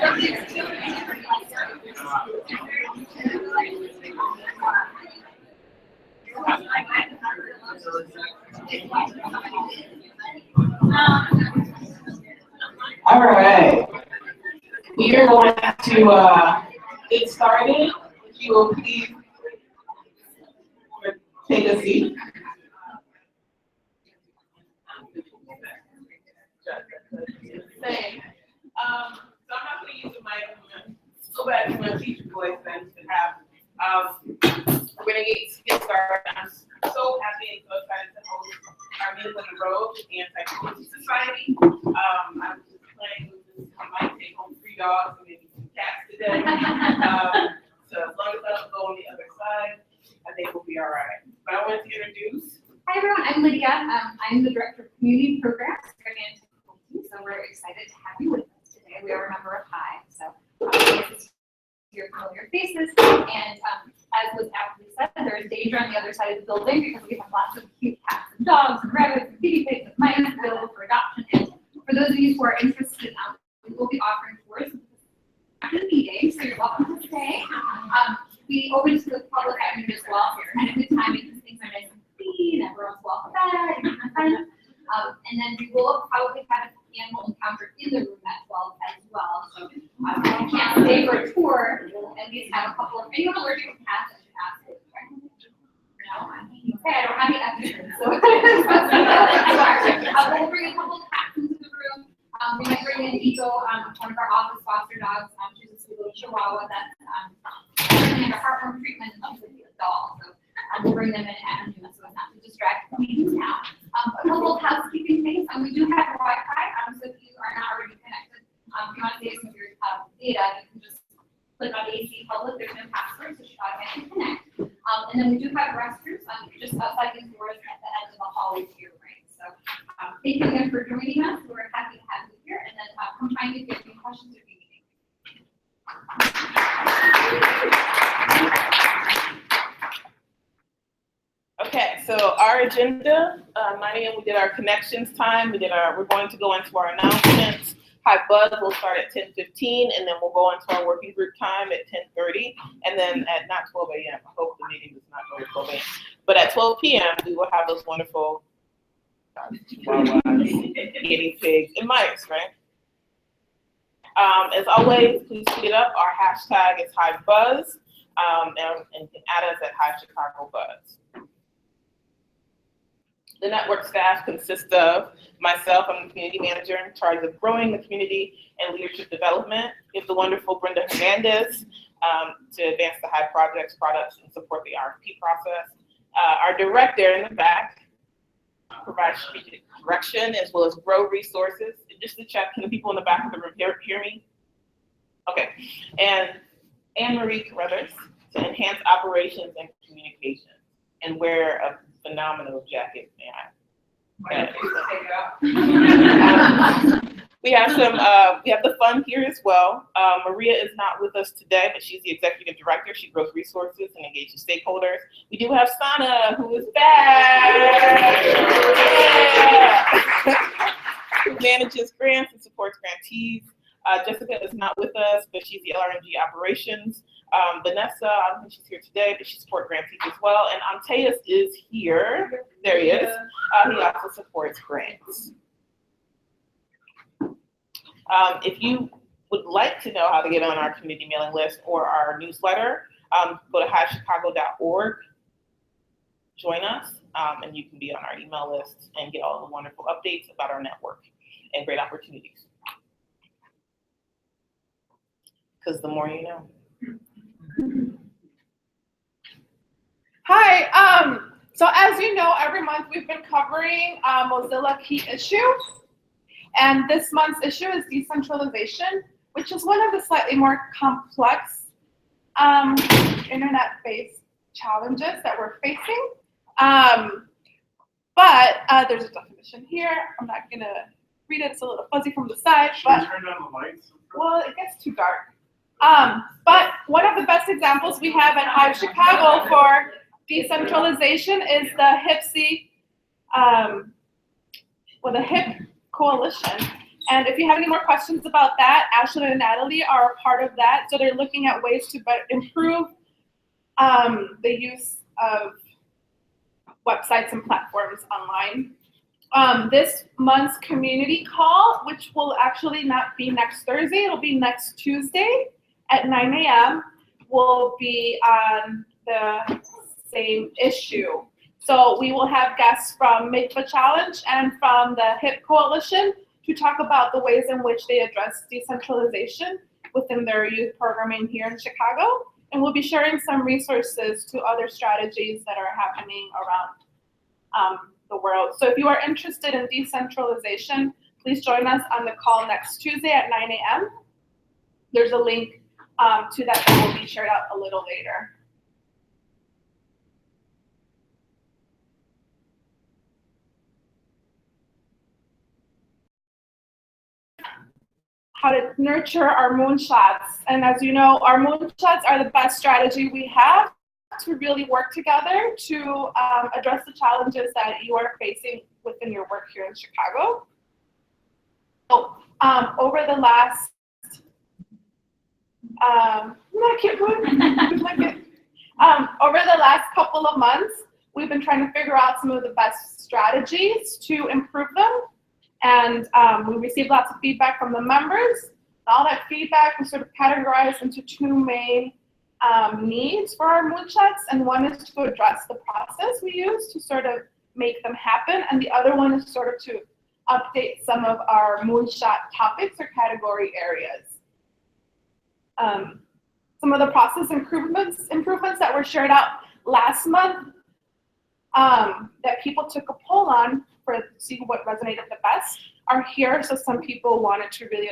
All right, we are going to get started. If you will please take a seat. So I'm not going to use the mic. I'm going to go back to my teacher voice that I used to have. We're going to get started. I'm so happy and so excited to host our Meetup on the Road with the Anti-Cruelty Society. I'm just planning to I might take home 3 dogs and maybe some cats today. So as long as I don't go on the other side, I think we'll be all right. But I wanted to introduce. Hi everyone, I'm Lydia. I'm the Director of Community Programs for Anti-Cruelty, so we're excited to have you with us today. We are a member of Hive, so your familiar faces, and as was aptly said, there is danger on the other side of the building because we have lots of cute cats and dogs and rabbits and guinea pigs and mice available for adoption. And for those of you who are interested, we will be offering tours after the meeting, so you're welcome to stay. We open to the public as well here at a good time because things are nice and clean, everyone's well fed, and friends. And then we will probably have an animal encounter in the room at 12 as well. So if you can't stay for a tour, at least have a couple of, anyone allergic to cats, I should ask it. No, okay, I don't have any evidence. So we'll bring a couple of cats into the room. We might bring in Eco, one of our office foster dogs. She's a sweet little Chihuahua that's getting a heartworm treatment and loves to be a doll. So we'll bring them in at noon so as not to distract the meetings now. A couple of housekeeping things. We do have Wi-Fi, so if you are not already connected, if you want to save some of your data, you can just click on AC Public. There's no password, so you should automatically connect. And then we do have restrooms just outside these doors at the end of the hallway to your right. So thank you again for joining us. We're happy to have you here. And then come find me if you have any questions or anything. Okay, so our agenda, Maya, we did our connections time. We're going to go into our announcements. Hive Buzz will start at 10:15, and then we'll go into our working group time at 10:30, and then at not 12 a.m. I hope the meeting does not go to 12 a.m. But at 12 p.m. we will have those wonderful guinea pigs and mice, right? As always, please tweet up. Our hashtag is Hive Buzz, and you can add us at Hive Chicago Buzz. The network staff consists of myself. I'm the community manager in charge of growing the community and leadership development. We have the wonderful Brenda Hernandez to advance the Hive projects, products, and support the RFP process. Our director in the back provides strategic direction as well as grow resources. Just to check, can the people in the back of the room hear me? Okay. And Anne-Marie Carruthers to enhance operations and communication and wear a phenomenal jacket, man. We have the fun here as well. Maria is not with us today, but she's the executive director. She grows resources and engages stakeholders. We do have Sana, who is back. Yeah. Who manages grants and supports grantees. Jessica is not with us, but she's the LRMG operations. Vanessa, I don't think she's here today, but she supports grantees as well. And Antaeus is here. There he is. He also supports grants. If you would like to know how to get on our community mailing list or our newsletter, go to hivechicago.org, join us, and you can be on our email list and get all the wonderful updates about our network and great opportunities. Because the more you know. Hi, so as you know, every month we've been covering Mozilla key issues. And this month's issue is decentralization, which is one of the slightly more complex internet-based challenges that we're facing. But there's a definition here. I'm not gonna read it, it's a little fuzzy from the side. But turn down the lights? Well, it gets too dark. But one of the best examples we have at Hive Chicago for decentralization is the HIPC, the HIP Coalition. And if you have any more questions about that, Ashley and Natalie are a part of that. So they're looking at ways to improve the use of websites and platforms online. This month's community call, which will actually not be next Thursday, it'll be next Tuesday at 9 a.m., will be on the same issue. So we will have guests from Make the Challenge and from the HIP Coalition to talk about the ways in which they address decentralization within their youth programming here in Chicago. And we'll be sharing some resources to other strategies that are happening around the world. So if you are interested in decentralization, please join us on the call next Tuesday at 9 a.m. There's a link to that will be shared out a little later. How to nurture our moonshots. And as you know, our moonshots are the best strategy we have to really work together to address the challenges that you are facing within your work here in Chicago. So, over the last, over the last couple of months, we've been trying to figure out some of the best strategies to improve them. And we received lots of feedback from the members. All that feedback was sort of categorized into two main needs for our moonshots. And one is to address the process we use to sort of make them happen. And the other one is sort of to update some of our moonshot topics or category areas. Some of the process improvements that were shared out last month that people took a poll on to see what resonated the best are here. So some people wanted to really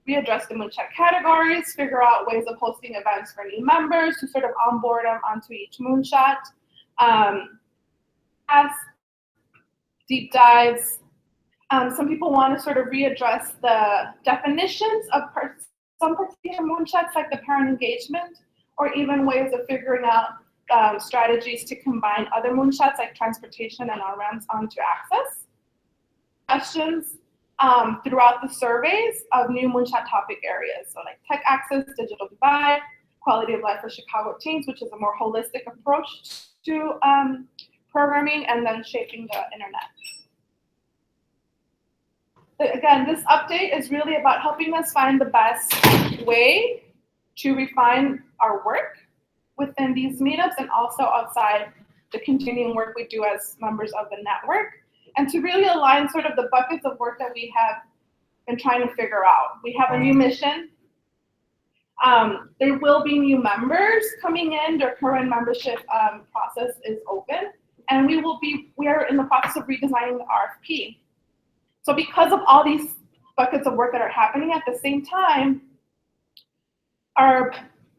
readdress the moonshot categories, figure out ways of hosting events for new members to sort of onboard them onto each moonshot, as deep dives. Some people want to sort of readdress the definitions of some particular moonshots, like the parent engagement, or even ways of figuring out strategies to combine other moonshots like transportation and on-ramps onto access. Questions throughout the surveys of new moonshot topic areas, so like tech access, digital divide, quality of life for Chicago teens, which is a more holistic approach to programming, and then shaping the internet. But again, this update is really about helping us find the best way to refine our work within these meetups and also outside the continuing work we do as members of the network, and to really align sort of the buckets of work that we have been trying to figure out. We have a new mission. There will be new members coming in. Their current membership process is open, and we are in the process of redesigning the RFP. So because of all these buckets of work that are happening at the same time,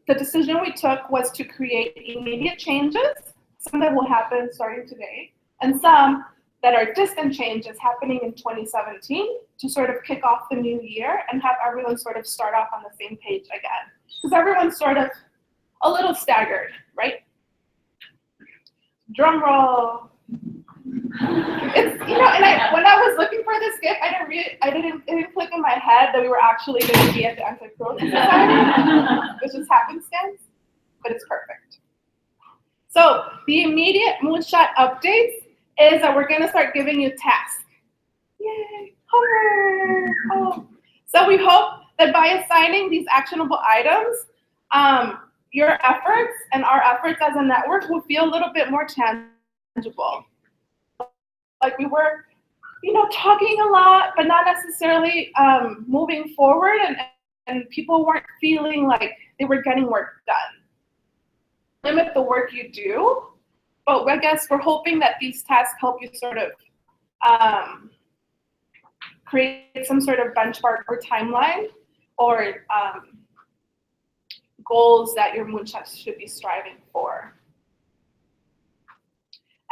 the decision we took was to create immediate changes, some that will happen starting today, and some that are distant changes happening in 2017 to sort of kick off the new year and have everyone sort of start off on the same page again. Because everyone's sort of a little staggered, right? Drum roll. It's, you know, and when I was looking for this skip, it didn't click in my head that we were actually going to be at the Anti-Cruelty Society, which is happenstance, but it's perfect. So the immediate moonshot updates is that we're going to start giving you tasks. Yay, homework. Oh. So we hope that by assigning these actionable items, your efforts and our efforts as a network will feel a little bit more tangible. Like we were, you know, talking a lot, but not necessarily moving forward, and people weren't feeling like they were getting work done. Limit the work you do, but I guess we're hoping that these tasks help you sort of create some sort of benchmark or timeline or goals that your moonshots should be striving for.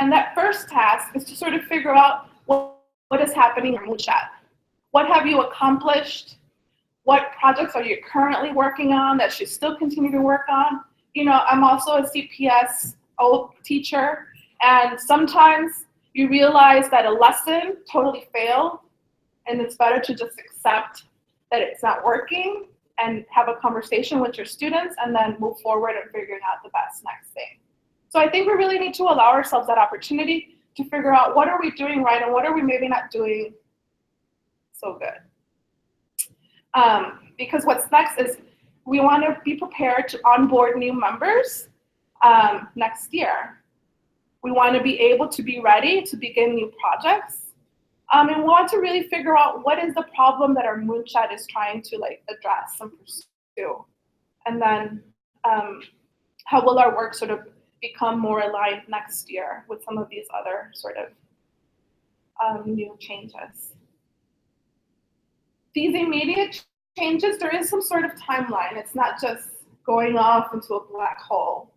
And that first task is to sort of figure out what is happening in your moonshot. What have you accomplished? What projects are you currently working on that you still continue to work on? You know, I'm also a CPS teacher, and sometimes you realize that a lesson totally failed And it's better to just accept that it's not working and have a conversation with your students and then move forward and figuring out the best next thing. So I think we really need to allow ourselves that opportunity to figure out what are we doing right and what are we maybe not doing so good. Because what's next is we want to be prepared to onboard new members next year. We want to be able to be ready to begin new projects. And we want to really figure out what is the problem that our moonshot is trying to address and pursue. And then how will our work sort of become more aligned next year with some of these other sort of new changes. These immediate changes, there is some sort of timeline. It's not just going off into a black hole.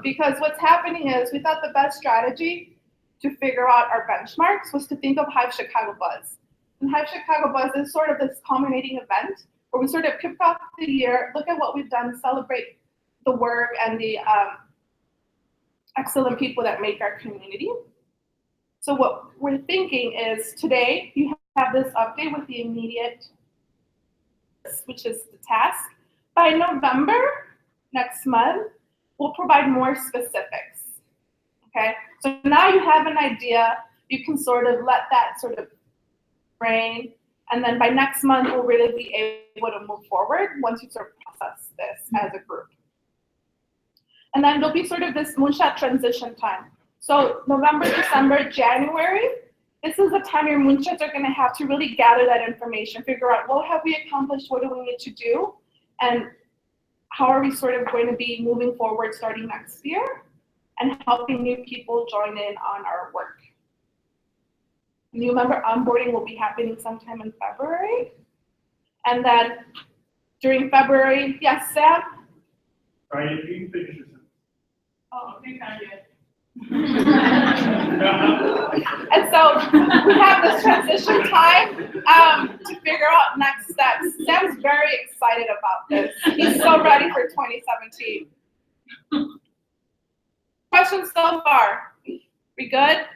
Because what's happening is we thought the best strategy to figure out our benchmarks was to think of Hive Chicago Buzz. And Hive Chicago Buzz is sort of this culminating event where we sort of kick off the year, look at what we've done, celebrate the work and the excellent people that make our community. So what we're thinking is today you have this update with the immediate, which is the task. By November, next month, we'll provide more specifics, okay? So now you have an idea, you can sort of let that sort of brain, and then by next month, we'll really be able to move forward once you sort of process this as a group. And then there'll be sort of this moonshot transition time. So November, December, January, this is the time your moonshots are gonna have to really gather that information, figure out what have we accomplished, what do we need to do, and how are we sort of going to be moving forward starting next year and helping new people join in on our work. New member onboarding will be happening sometime in February. And then during February, yes, Sam? Right, you can finish your sentence. Oh, I think I did. And so we have this transition time to figure out next steps. Sam's very excited about this. He's so ready for 2017. Questions so far? We good?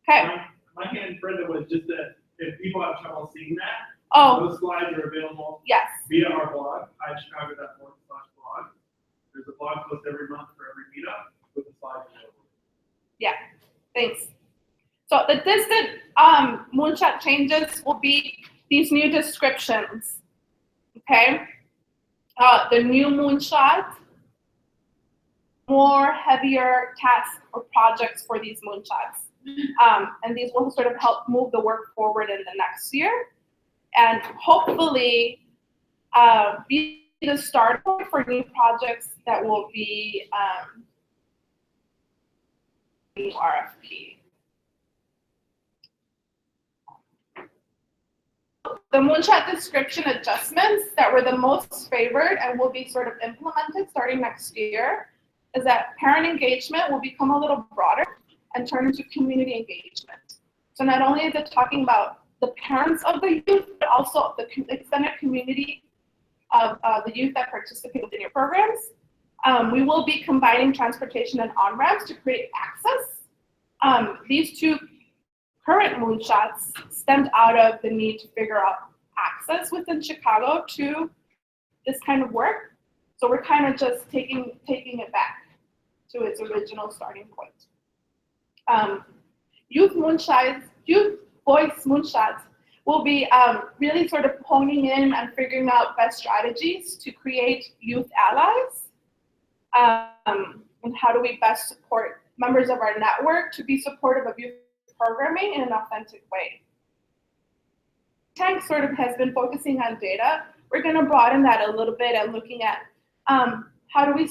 Okay. My hand, Brenda, was just that if people have trouble seeing that, those slides are available Yes. via our blog, hivechicago.org/blog. There's a blog post every month for every meetup with the slides available. Yeah, thanks. So the distant moonshot changes will be these new descriptions, okay? The new moonshot, more heavier tasks or projects for these moonshots. And these will sort of help move the work forward in the next year and hopefully be the start point for new projects that will be RFP. The moonshot description adjustments that were the most favored and will be sort of implemented starting next year is that parent engagement will become a little broader and turn into community engagement. So not only is it talking about the parents of the youth, but also the extended community of the youth that participate in your programs. We will be combining transportation and on-ramps to create access. These two current moonshots stemmed out of the need to figure out access within Chicago to this kind of work. So we're kind of just taking it back to its original starting point. Youth voice moonshots will be really sort of honing in and figuring out best strategies to create youth allies. And how do we best support members of our network to be supportive of youth programming in an authentic way. Tank sort of has been focusing on data. We're going to broaden that a little bit and looking at how do we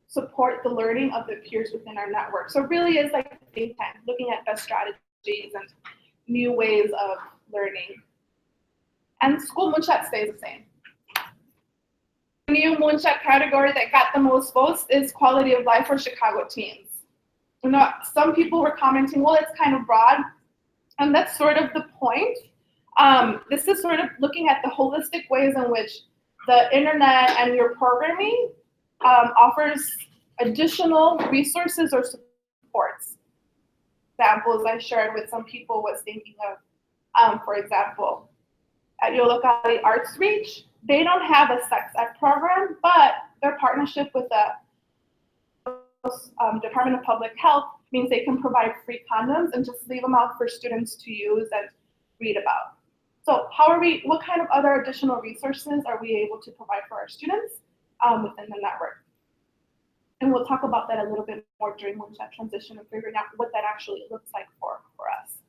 support the learning of the peers within our network. So it really is like a think tank, looking at best strategies and new ways of learning. And school moonshot stays the same. The new moonshot category that got the most votes is quality of life for Chicago teens. You know, some people were commenting, well, it's kind of broad, and that's sort of the point. This is sort of looking at the holistic ways in which the internet and your programming offers additional resources or supports. Examples I shared with some people was thinking of For example, at your locality Arts Reach, they don't have a sex ed program, but their partnership with the Department of Public Health means they can provide free condoms and just leave them out for students to use and read about. So what kind of other additional resources are we able to provide for our students within the network? And we'll talk about that a little bit more during Moonshot transition and figuring out what that actually looks like for us.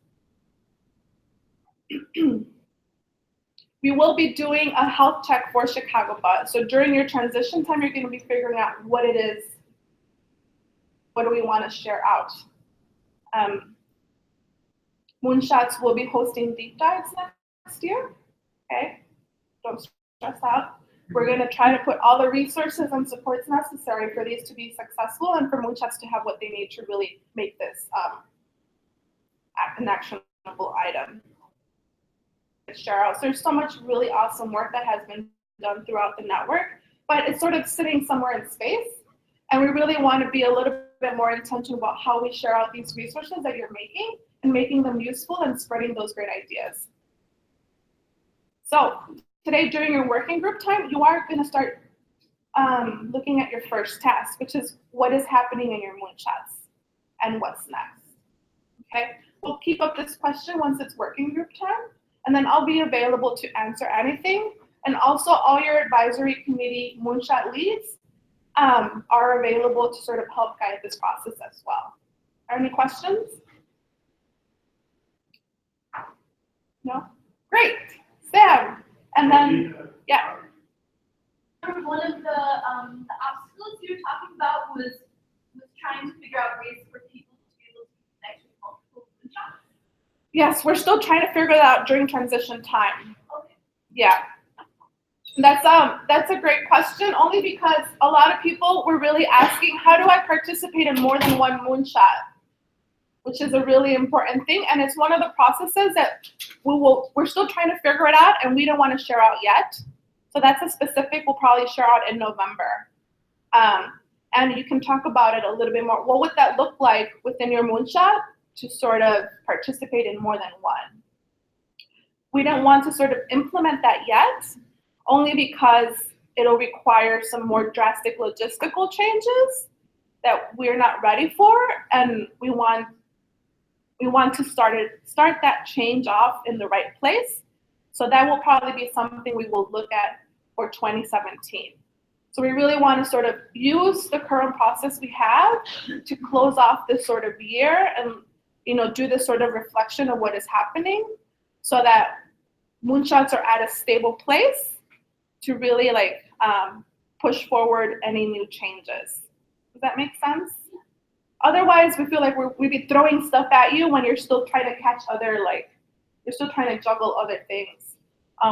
We will be doing a health check for Chicago Buzz. So during your transition time, you're going to be figuring out what it is, what do we want to share out. Moonshots will be hosting deep dives next year. Okay, don't stress out. We're going to try to put all the resources and supports necessary for these to be successful and for Moonshots to have what they need to really make this an actionable item. Share out. So there's so much really awesome work that has been done throughout the network, but it's sort of sitting somewhere in space. And we really want to be a little bit more intentional about how we share out these resources that you're making and making them useful and spreading those great ideas. So today during your working group time, you are going to start looking at your first task, which is what is happening in your Moonshots and what's next. Okay, we'll keep up this question once it's working group time, and then I'll be available to answer anything. And also all your advisory committee Moonshot leads are available to sort of help guide this process as well. Are any questions? No? Great. Sam. And then, yeah. One of the obstacles you were talking about was trying to figure out ways for people to be able to connect with multiple Moonshots. Yes, we're still trying to figure that out during transition time. Okay. Yeah. That's a great question, only because a lot of people were really asking, how do I participate in more than one Moonshot? Which is a really important thing, and it's one of the processes that we're still trying to figure it out, and we don't want to share out yet. So that's a specific we'll probably share out in November. And you can talk about it a little bit more. What would that look like within your Moonshot to sort of participate in more than one? We don't want to sort of implement that yet, only because it'll require some more drastic logistical changes that we're not ready for, and we want to start that change off in the right place. So that will probably be something we will look at for 2017. So we really want to sort of use the current process we have to close off this sort of year and do this sort of reflection of what is happening, so that Moonshots are at a stable place to really push forward any new changes. Does that make sense? Otherwise, we feel like we'd be throwing stuff at you when you're still trying to catch you're still trying to juggle other things.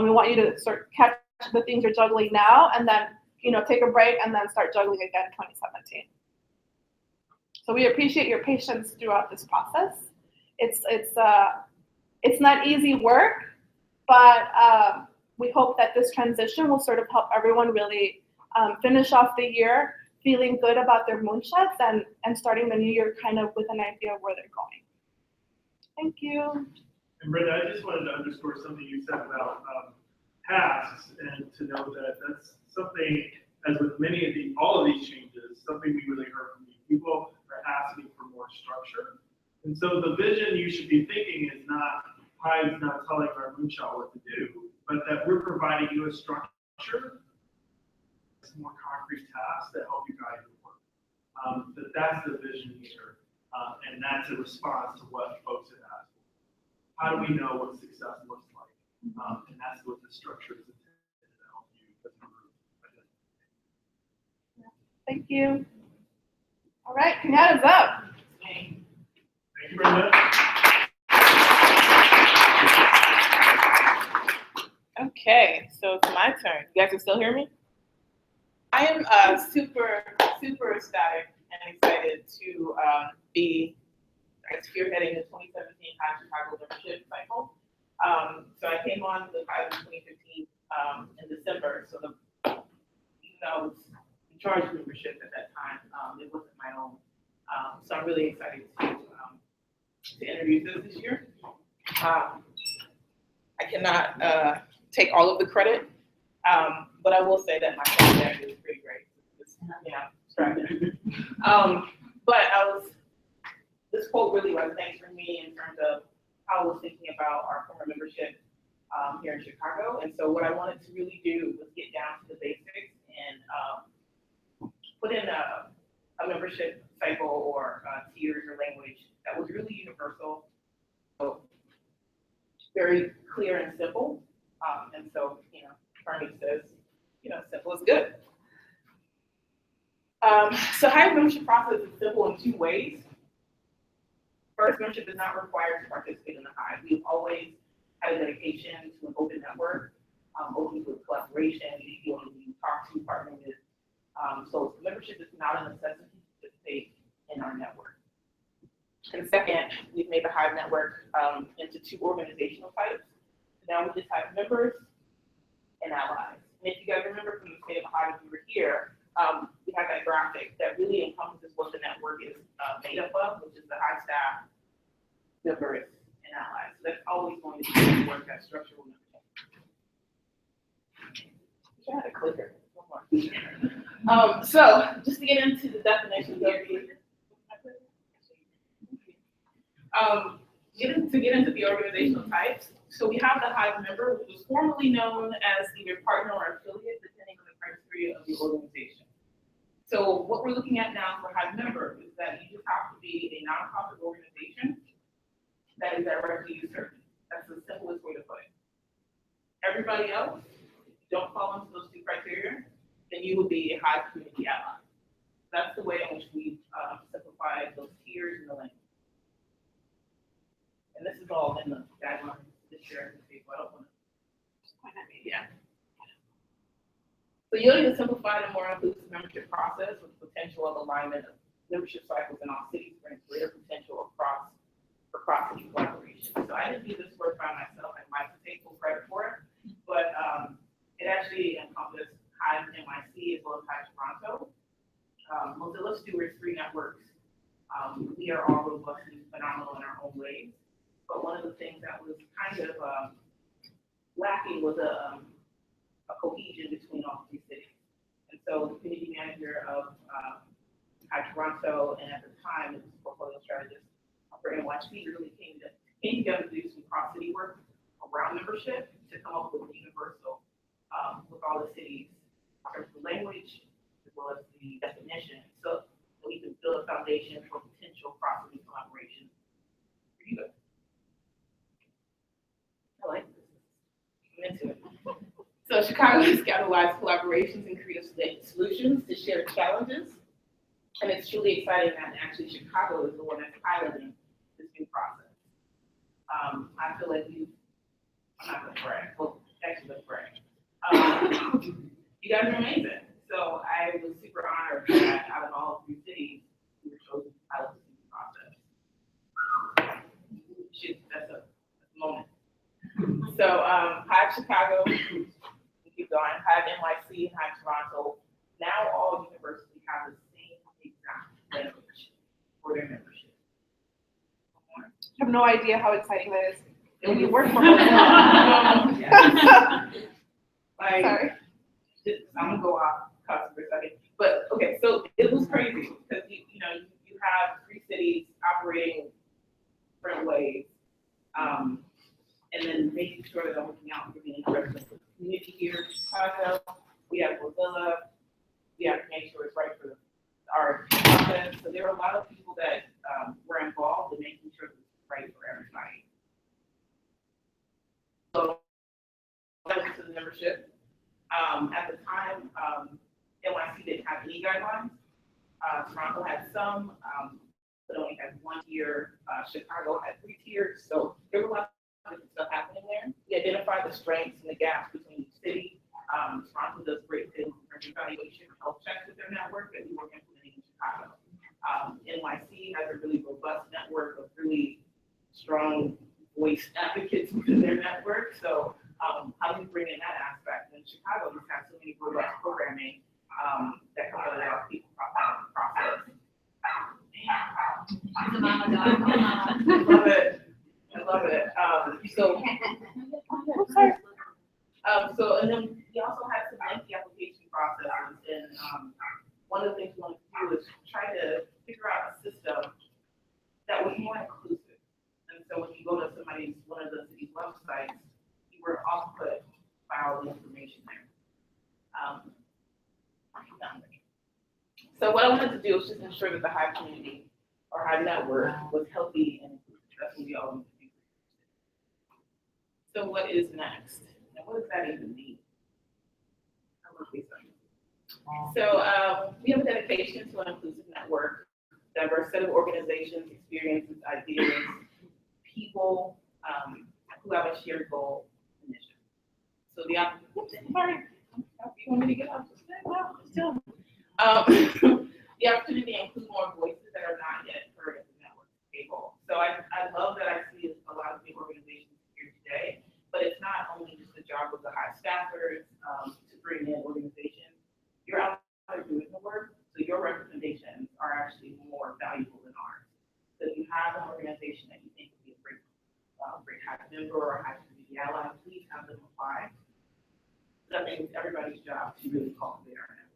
We want you to sort of catch the things you're juggling now, and then take a break and then start juggling again in 2017. So we appreciate your patience throughout this process. It's not easy work, but we hope that this transition will sort of help everyone really finish off the year feeling good about their Moonshots and starting the new year kind of with an idea of where they're going. Thank you. And Brenda, I just wanted to underscore something you said about tasks, and to know that that's something, as with all of these changes, something we really heard from you. People are asking for more structure. And so the vision you should be thinking is not, Hive's not telling our Moonshot what to do, but that we're providing you a structure, some more concrete tasks that help you guide your work. That's the vision here, and that's a response to what folks have asked. How do we know what success looks like? And that's what the structure is intended to help you as a group. Thank you. All right, Kenyatta's up. Thank you, Brenda. Okay, so it's my turn. You guys can still hear me? I am super ecstatic and excited to be spearheading the 2017 Hive Chicago membership cycle. So I came on the Hive in 2015 in December. So even though I was in charge of membership at that time, it wasn't my own. So I'm really excited to introduce this year. I cannot take all of the credit, but I will say that my contact is pretty great. It's, striving. But this quote really resonates for me in terms of how I was thinking about our former membership here in Chicago. And so what I wanted to really do was get down to the basics and put in a membership cycle or tiers or language that was really universal, so very clear and simple. And so, Carney says, simple is good. So Hive membership process is simple in two ways. First, membership is not required to participate in the Hive. We've always had a dedication to an open network, open to collaboration, people who we talk to, partner with. So membership is not a necessity to participate in our network. And second, we've made the Hive network into two organizational types. Now we just have members and allies. And if you guys remember from the state of the Hive, if you were here, we have that graphic that really encompasses what the network is made up of, which is the Hive staff, members, and allies. So that's always going to be the network, that structural membership. I had a clicker. So just to get into the definitions of get into the organizational types. So we have the Hive member, which was formerly known as either partner or affiliate, depending on the criteria of the organization. So what we're looking at now for Hive member is that you just have to be a nonprofit organization that is directly user. That's the simplest way to put it. Everybody else, if you don't fall into those two criteria, then you would be a Hive community ally. That's the way in which we've simplified those tiers and the language. And this is all in the guidelines this year. I don't want to point at me. Yeah. So you'll need to simplify the more inclusive membership process with the potential of alignment of membership cycles in all cities brings greater potential for cross-city collaboration. So I didn't do this work by myself. I might take full credit for it, but it actually encompassed Hive NYC as well as Hive Toronto. Mozilla stewards 3 networks. We are all robust and phenomenal in our own ways. But one of the things that was kind of lacking was a cohesion between all 3 cities. And so the community manager of Hive Toronto, and at the time, it was portfolio strategist for NYC, really came together to do some cross-city work around membership to come up with a universal with all the cities in terms of the language as well as the definition, so that we can build a foundation for potential cross-city collaboration for you guys. I like this. I'm into it. So Chicago has catalyzed collaborations and creative solutions to share challenges. And it's truly exciting that actually Chicago is the one that's piloting this new process. I feel like I'm not going to brag. Well, actually, let's brag. You guys are amazing. So I was super honored that out of all 3 cities, we were chosen to pilot this new process. Shoot, that's a moment. So Hive Chicago, we keep going, Hive NYC, and Hive Toronto. Now all universities have the same exact language for their membership. I have no idea how exciting that is. When you work for Mozilla. Like, Sorry. I'm gonna go off cuss for a second. But okay, so it was crazy because you have 3 cities operating different ways. And then making sure that I'm looking out for the interests of the community here in Chicago. We have Mozilla. We have to make sure it's right for our process. So there are a lot of people that were involved in making sure it's right for everybody. So that was to the membership. At the time, NYC didn't have any guidelines. Toronto had some, but only had 1 tier. Chicago had 3 tiers. So there were a lot of different stuff happening there. We identified the strengths and the gaps between each city. Toronto does great things in terms of evaluation and health checks with their network that we were implementing in Chicago. NYC has a really robust network of really strong voice advocates within their network. So how do we bring in that aspect? In Chicago, we have so many robust programming that come out of our people process. She's a mama dog. I love it. I love it. So one of the things we wanted to do is try to figure out a system that was more inclusive. And so when you go to one of the city's websites, you were also put file the information there. So what I wanted to do was just ensure that the Hive community or Hive network was healthy and inclusive. That's what we all need to do. So what is next? And what does that even mean? So we have a dedication to an inclusive network, diverse set of organizations, experiences, ideas, people who have a shared goal and mission. So the the opportunity to include more voices that are not yet heard at the network table. So I love that I see a lot of new organizations here today, but it's not only just the job of the Hive staffers to bring in organizations. You're out there doing the work, so your recommendations are actually more valuable than ours. So if you have an organization that you think would be a great Hive member or Hive community ally, please have them apply. That means it's everybody's job to really cultivate our network.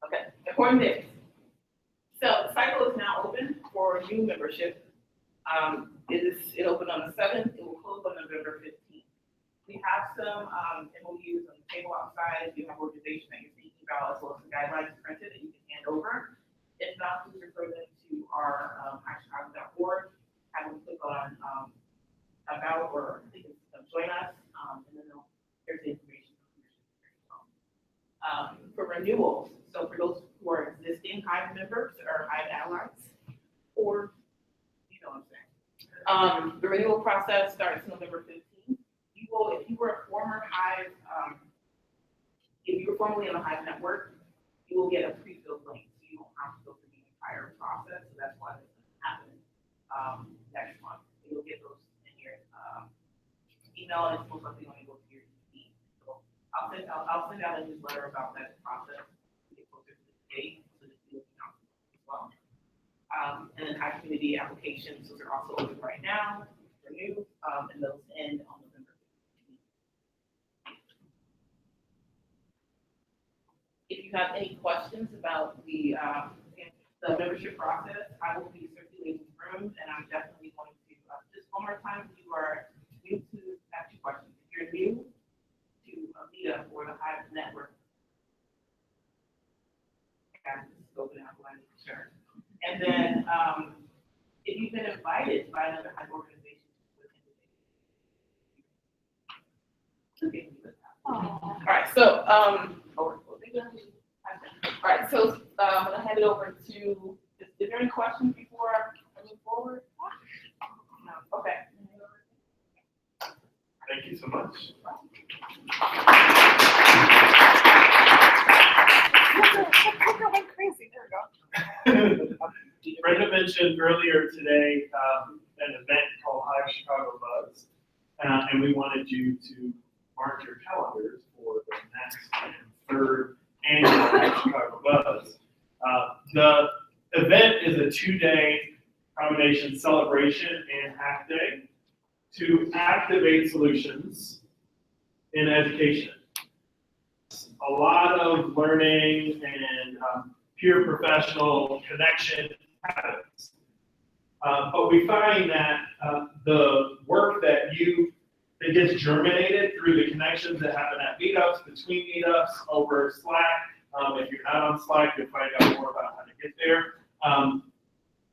Okay, important dates. So the cycle is now open for new membership. It opened on the 7th, it will close on November 15th. We have some MOUs on the table outside. You have organizations that you're thinking about, as well as some guidelines printed that you can hand over. If not, please refer them to our actionhive.org. Have them click on about or join us, and then there's the information for renewals. So for those who are existing Hive members or Hive allies, or you know what I'm saying. The renewal process starts November 15th. If you were a former Hive, if you were formerly on the Hive network, you will get a pre-filled link, so you don't have to go through the entire process. So that's why this is happening next month. You'll get those in your email, and it's most likely going to go to your email. So I'll send out a newsletter about that process to get closer to the date, so that you'll be out as well. And then Hive community applications, those are also open right now, renew, and those end on November 15th. If you have any questions about the membership process, I will be circulating rooms, and I'm definitely going to, just one more time, if you are new to, ask you questions. If you're new to a Meetup or the Hive network, I'm just open out what I need to share. And then, if you've been invited by another Hive organization to attend the all right, so, all right, so I'm gonna hand it over to, is there any questions before I move forward? No, okay. Thank you so much. Went crazy. There we go. Brenda mentioned earlier today an event called Hive Chicago Buzz, and we wanted you to mark your calendars for the next third annual Hive Chicago Buzz. The event is a 2-day combination celebration and hack day to activate solutions in education. A lot of learning and peer professional connection happens. But we find that the work that gets germinated through the connections that happen at meetups, between meetups, over Slack. If you're not on Slack, you'll find out more about how to get there.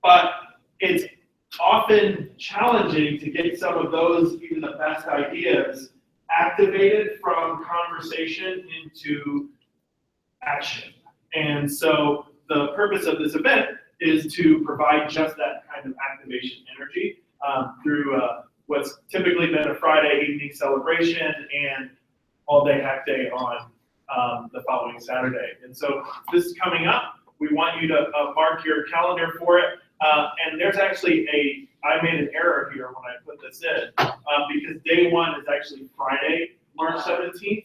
But it's often challenging to get some of those, even the best ideas, activated from conversation into action. And so the purpose of this event is to provide just that kind of activation energy through what's typically been a Friday evening celebration and all-day hack day on the following Saturday. And so this is coming up. We want you to mark your calendar for it. And there's actually I made an error here when I put this in, because day 1 is actually Friday, March 17th,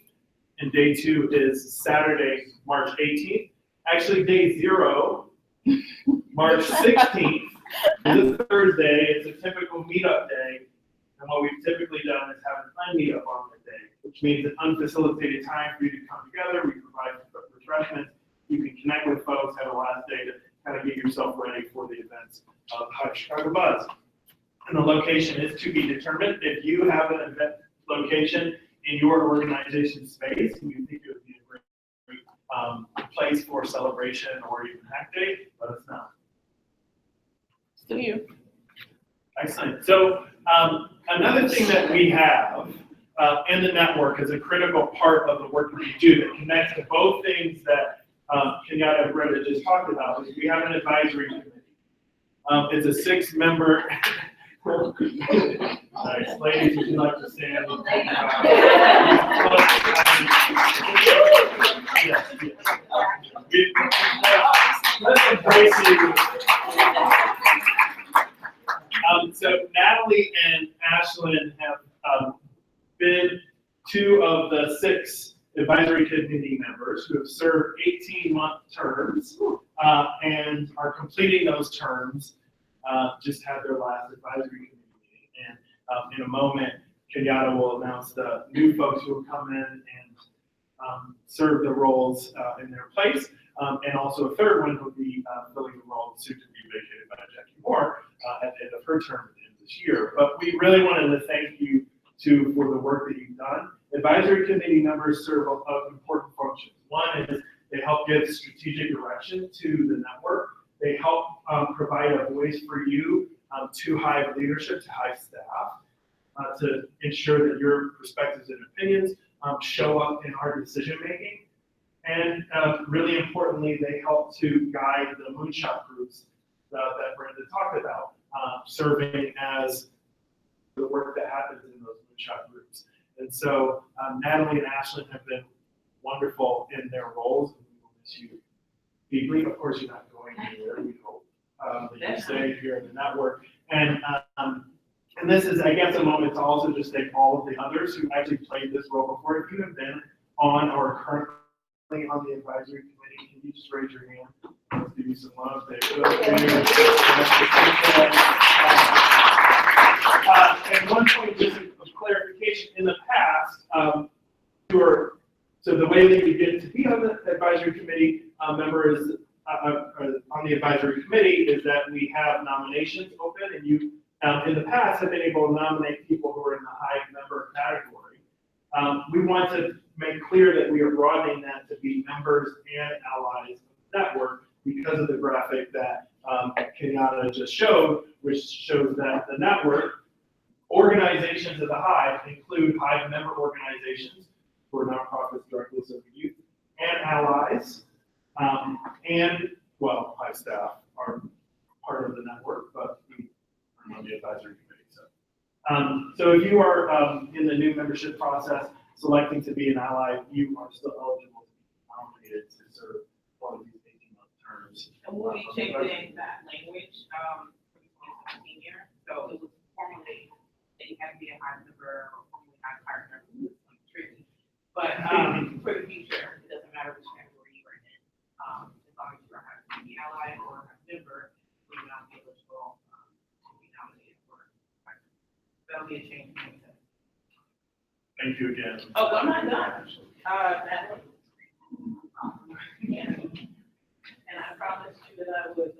and day 2 is Saturday, March 18th. Actually, day 0 March 16th is a Thursday. It's a typical meetup day. And what we've typically done is have an unmeetup on that day, which means an unfacilitated time for you to come together. We provide refreshments. You can connect with folks, have a last day to kind of get yourself ready for the events of Hive Chicago Buzz. And the location is to be determined. If you have an event location in your organization space and you think it would be a great place for celebration or even hack day, let us know. Still you. Excellent. So another thing that we have in the network is a critical part of the work that we do that connects to both things that Kenyatta and Brenda just talked about. Is we have an advisory committee. It's a 6-member. Nice. Ladies, would you like to stand? Yes, yes. Let's embrace you. So Natalie and Ashlyn have been 2 of the 6 advisory committee members who have served 18-month terms and are completing those terms. Just had their last advisory committee meeting, and in a moment, Kenyatta will announce the new folks who will come in and serve the roles in their place, and also a third one who will be filling the role soon to be vacated by Jackie Moore at the end of her term at the end of this year. But we really wanted to thank you too for the work that you've done. Advisory committee members serve important functions. One is they help give strategic direction to the network. They help provide a voice for you to Hive leadership, to Hive staff, to ensure that your perspectives and opinions show up in our decision making. And really importantly, they help to guide the moonshot groups that Brenda talked about, serving as the work that happens in those moonshot groups. And so Natalie and Ashlyn have been wonderful in their roles, and we will miss you deeply. Of course, you're not going anywhere, we hope, that you stay here in the network. And this is, I guess, a moment to also just thank all of the others who actually played this role before. If you have been on or currently on the advisory committee, can you just raise your hand? Let's give you some love there. And one point, just of clarification, in the past, so the way that you get to be on the advisory committee members on the advisory committee is that we have nominations open, and you, in the past, have been able to nominate people who are in the Hive member category. We want to make clear that we are broadening that to be members and allies of the network because of the graphic that Kenyatta just showed, which shows that the network organizations of the Hive include Hive member organizations who are nonprofits directly serving youth, and allies, and, well, Hive staff are part of the network, but we are on the advisory committee. So if you are in the new membership process selecting to be an ally, you are still eligible to be nominated to serve one of these 18-month terms. And we'll be changing that language for the 2017 year. So it was formerly that you had to be a Hive member or formerly Hive partner. Tricky. But for the future, it doesn't matter which category you are in. As long as you are a Hive community ally or a member, you will not be eligible to be nominated for Hive. That'll be a change. Thank you again. Oh, I'm not done. Natalie. Yeah. And I promised you that I would.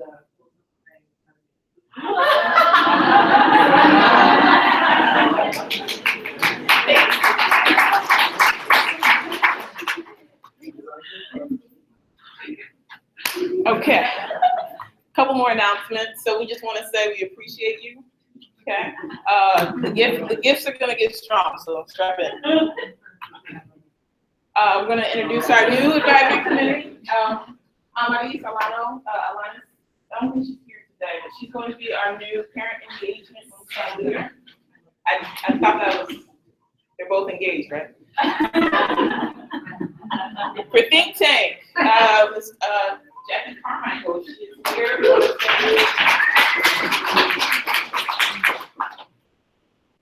Okay. Couple more announcements. So we just want to say we appreciate you. Okay. The gifts are going to get strong, so strap in. We're going to introduce our new advisory committee. Amaris Alano, Alanis, I don't think she's here today, but she's going to be our new parent engagement leader. I thought that was, they're both engaged, right? For Think Tank, Jackie Carmichael, she is here.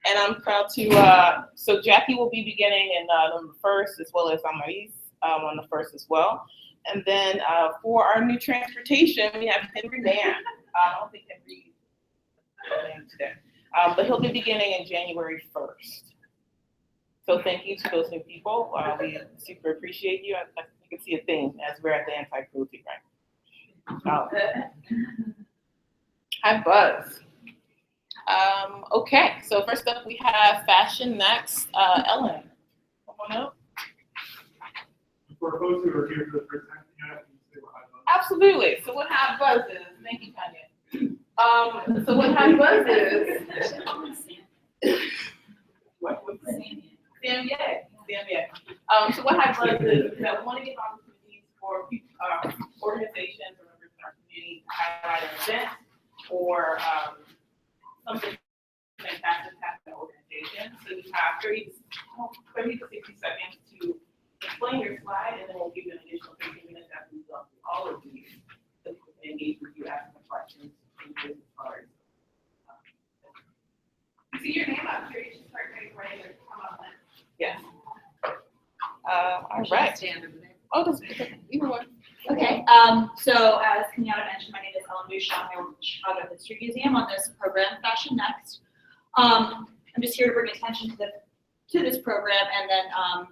And I'm proud to, so Jackie will be beginning in November 1st, as well as Amaris on the 1st as well. And then for our new transportation, we have Henry Mann. I don't think Henry is today, but he'll be beginning in January 1st. So thank you to those new people. We super appreciate you. I you can see a theme as we're at the anti-cruelty, right? Hi, Buzz. Okay, so first up we have fashion next. Ellen, come on up. For folks who are here for the first time, can you say what Hive is? Absolutely. So what Hive Buzz is? Thank you, Tanya. So what Hive Buzz is? What? So what Hive Buzz is that we want to give opportunities for organizations or members in our community to highlight an event or something fantastic happened in the organization. So you have 30 to 60 seconds to explain your slide, and then we'll give you an additional 15 minutes after we've gone through all of these so we can engage with you, asking the questions, and business cards. See your name up here. You should start getting ready to come up then. Yes. All right. Stand over there. Oh, that's either one. Okay, so as Kenyatta mentioned, my name is Ellen Bouchon. I work at the Chicago History Museum on this program, Fashion Next. I'm just here to bring attention to this program and then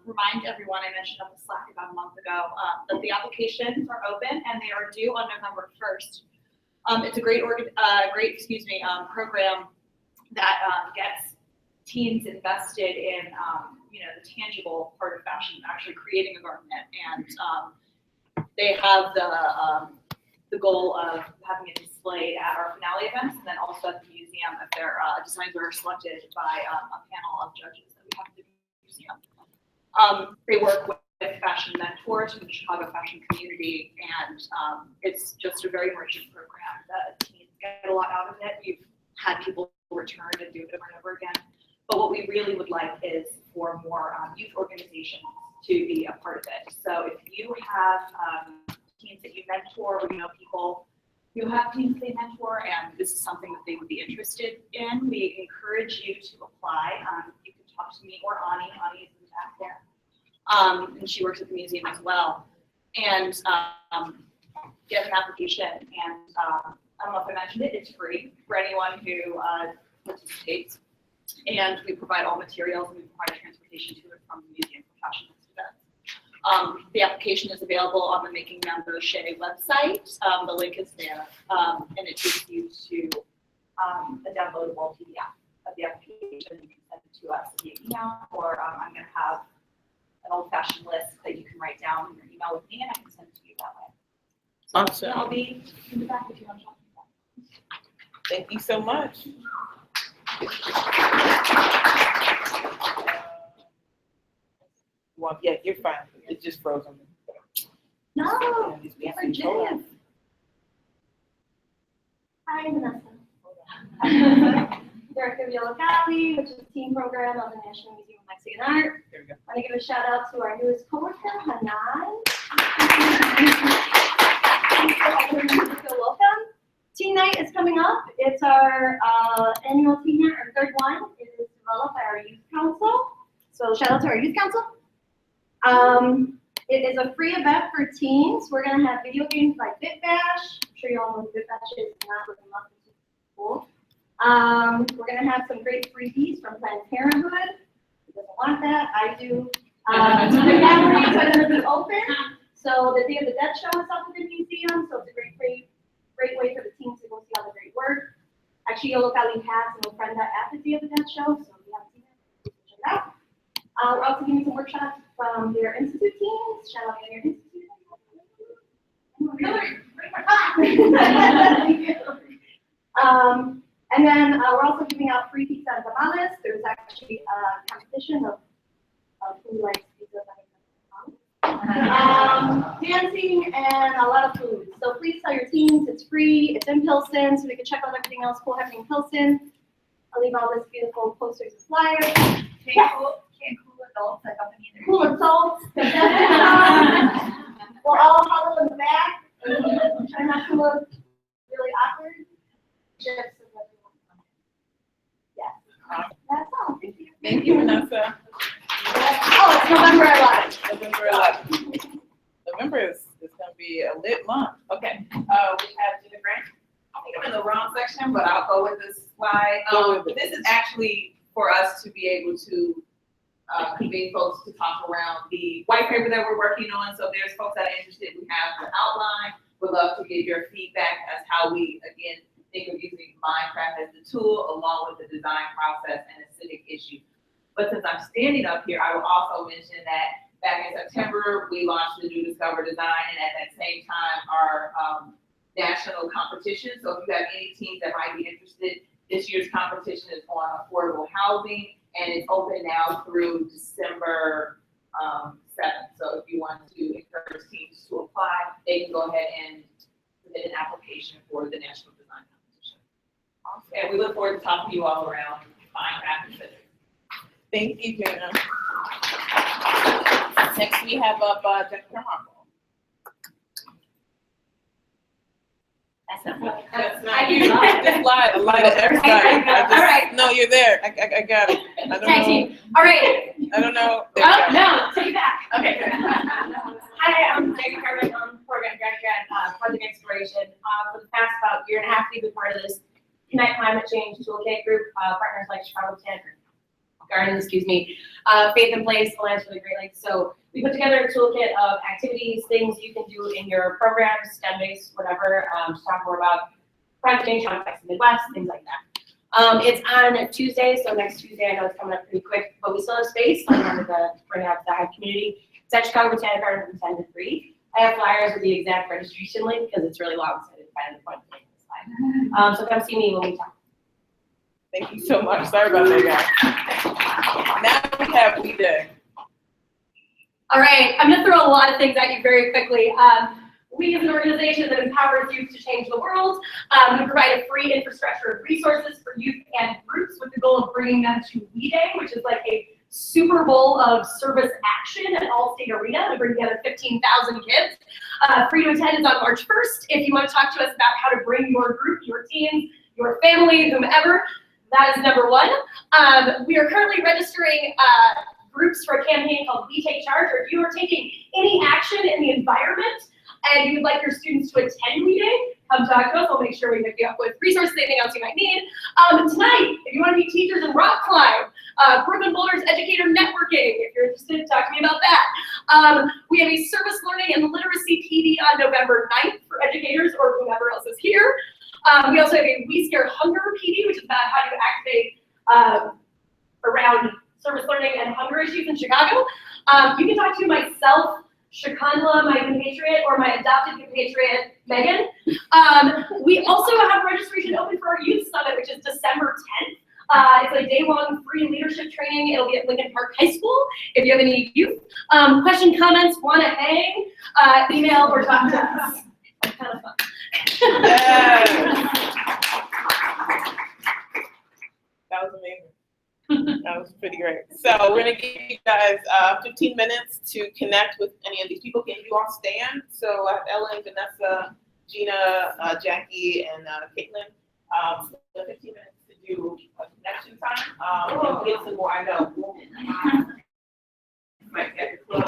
remind everyone, I mentioned on the Slack about a month ago, that the applications are open and they are due on November 1st. It's a great program that gets teens invested in the tangible part of fashion, actually creating a garment, and they have the goal of having it displayed at our finale events and then also at the museum if their designs are selected by a panel of judges that we have at the museum. They work with fashion mentors from the Chicago fashion community, and it's just a very enriching program that teens get a lot out of it. We've had people return and do it over and over again. But what we really would like is for more youth organizations to be a part of it. So if you have teens that you mentor, we know people who have teens they mentor, and this is something that they would be interested in, we encourage you to apply. You can talk to me or Ani. Ani is in the back there. And she works at the museum as well. And get an application. And I don't know if I mentioned it, it's free for anyone who participates. And we provide all materials and we provide transportation to and from the museum for fashion events. The application is available on the Making Mamboche website. The link is there, and it takes you to a downloadable PDF of the application. You can send it to us via email, or I'm going to have an old-fashioned list that you can write down in your email with me, and I can send it to you that way. So Awesome. I'll be in the back if you want to talk about that. Thank you so much. Well, yeah, you're fine. It's just frozen. No, Virginia. Hi, Vanessa. Director of Yellow Valley, which is a team program of the National Museum of Mexican Art. There we go. I want to give a shout out to our newest coworker, Hanan. So welcome. Teen Night is coming up. It's our annual teen night, our third one. It is developed by our youth council. So shout out to our youth council. It is a free event for teens. We're going to have video games like Bit Bash. I'm sure you all know what Bit Bash is. Not with enough cool. We're going to have some great freebies from Planned Parenthood. Who doesn't want that? I do. The gallery is going to be open. So the Day of the Dead show is up at the museum. So it's a great way for the teens to go see all the great work. Actually, Yellow Valley has an ofrenda at the Day of the Dead show. So if you haven't seen it, check it out. We're also giving some workshops from their institute teams. Shout out to your institute. And then we're also giving out free pizza and tamales. There's actually a competition of who likes pizza and dancing and a lot of food. So please tell your teams it's free. It's in Pilsen, so they can check out everything else cool happening in Pilsen. I'll leave all this beautiful posters and flyers. Can't cool adults like up in either. Cool adults. We'll all huddle in the back and try not to look really awkward. Just so everyone can. Yes. That's all. Thank you. Thank you, Vanessa. Oh, it's November 11th. November 11th. November is coming be a lit month. Okay, we have Gina Grant. I think I'm in the wrong section, but I'll go with this slide. Go with it. This is actually for us to be able to convene folks to talk around the white paper that we're working on. So if there's folks that are interested, we have the outline. We'd love to get your feedback as how we, again, think of using Minecraft as the tool along with the design process and the civic issue. But since I'm standing up here, I will also mention that back in September, we launched the new Discover Design, and at that same time, our national competition. So if you have any teams that might be interested, this year's competition is on affordable housing, and it's open now through December 7th. So if you want to encourage teams to apply, they can go ahead and submit an application for the national design competition. Awesome. And we look forward to talking to you all around Minecraft and physics. Thank you, Gina. Next, we have up Jessica Harmon. That's not you. Just lie, a lie to everybody. All right. No, you're there. I got it. I don't Tag know. team. All right. I don't know. Oh, no, take it back. Okay, good. Hi, I'm Jackie Carmen. I'm program grad, project exploration. For the past about year and a half, we've been part of this Connect Climate Change Toolkit group, partners like Chicago Botanic Gardens, Faith in Place, Alliance for the Great Lakes. So we put together a toolkit of activities, things you can do in your programs, STEM-based, whatever, to talk more about climate change, how it affects the Midwest, things like that. It's on Tuesday, so next Tuesday, I know it's coming up pretty quick, but we still have space, so I wanted to bring out the Hive community. It's at Chicago Botanic Gardens from 10 to 3. I have flyers with the exact registration link because it's really long, so I didn't find the point to make this slide. So come see me when we talk. Thank you so much. Sorry about that, guys. Now we have We Day. All right, I'm gonna throw a lot of things at you very quickly. We as an organization that empowers youth to change the world, we provide a free infrastructure of resources for youth and groups with the goal of bringing them to We Day, which is like a Super Bowl of service action at All-State Arena to bring together 15,000 kids. Free to attend is on March 1st. If you want to talk to us about how to bring your group, your team, your family, whomever, that is number one. We are currently registering groups for a campaign called We Take Charge, or if you are taking any action in the environment and you would like your students to attend We Day, come talk to us. We'll make sure we hook you up with resources, anything else you might need. Tonight, if you want to meet teachers in rock climb, Brooklyn Boulders educator networking, if you're interested, talk to me about that. We have a service learning and literacy PD on November 9th for educators or whoever else is here. We also have a We Scare Hunger PD, which is about how to activate around service learning and hunger issues in Chicago. You can talk to myself, Shakandla, my compatriot, or my adopted compatriot, Megan. We also have registration open for our youth summit, which is December 10th. It's a day-long free leadership training. It'll be at Lincoln Park High School. If you have any youth question, comments, want to hang, email or talk to us. It's kind of fun. Yes. That was amazing. That was pretty great. So we're gonna give you guys 15 minutes to connect with any of these people. Can you all stand? So I have Ellen, Vanessa, Gina, Jackie, and Caitlin. 15 minutes to do a connection time. And get some more. I know. Might get your clothes.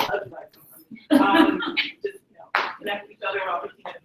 Just connect with each other about 15 minutes.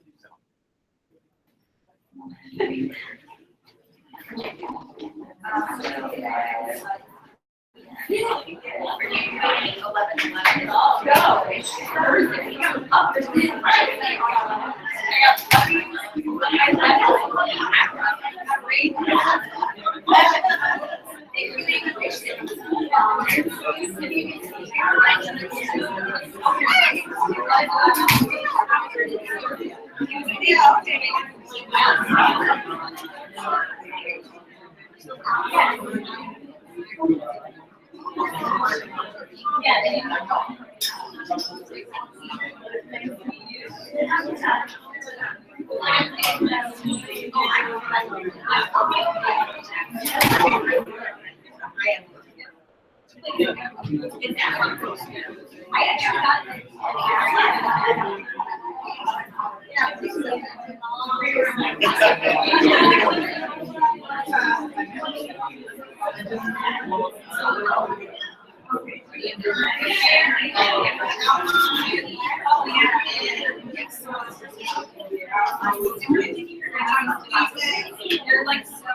They're like so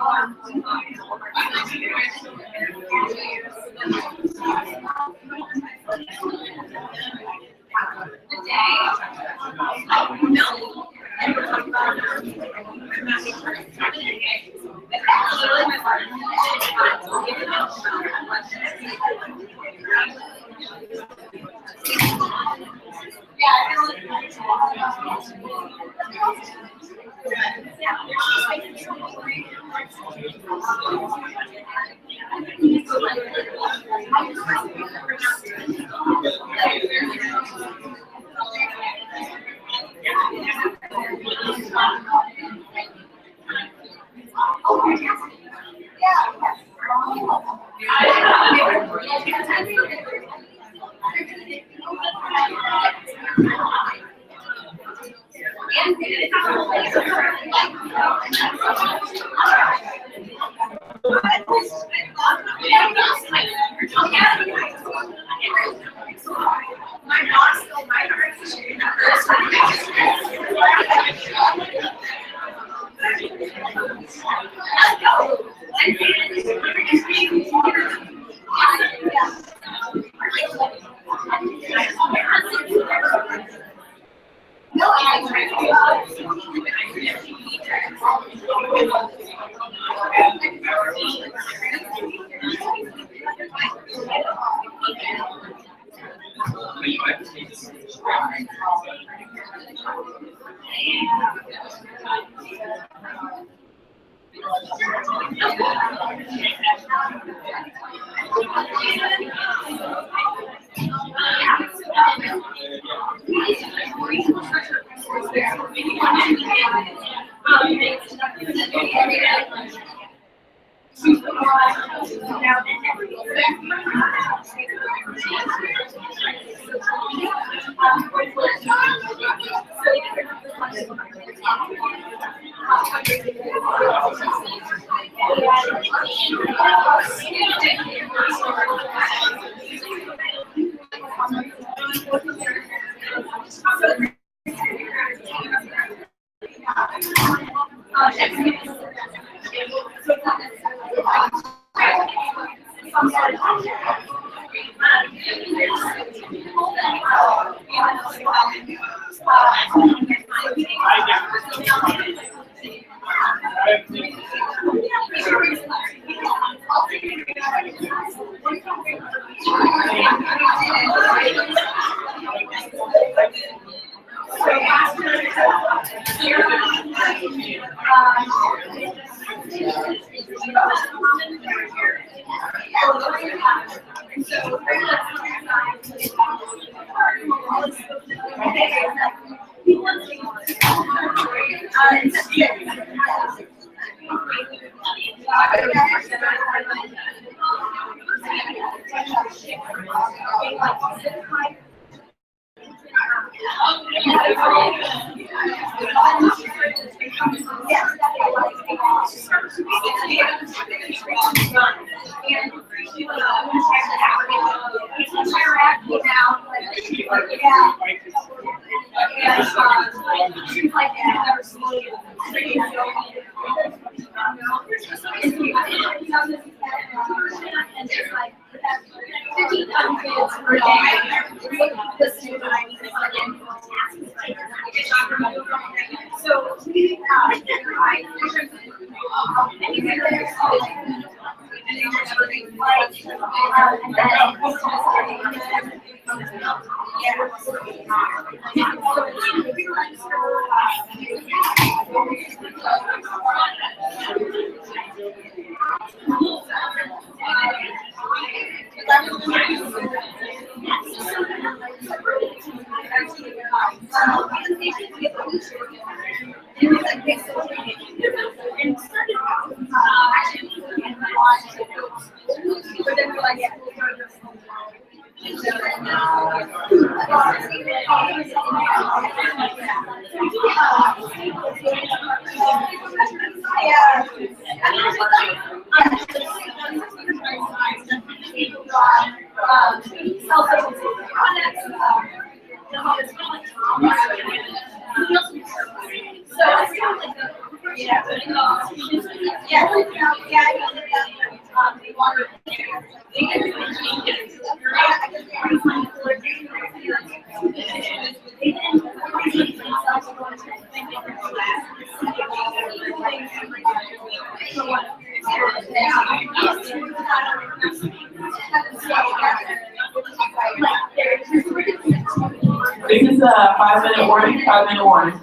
This is a 5-minute warning, 5-minute warning.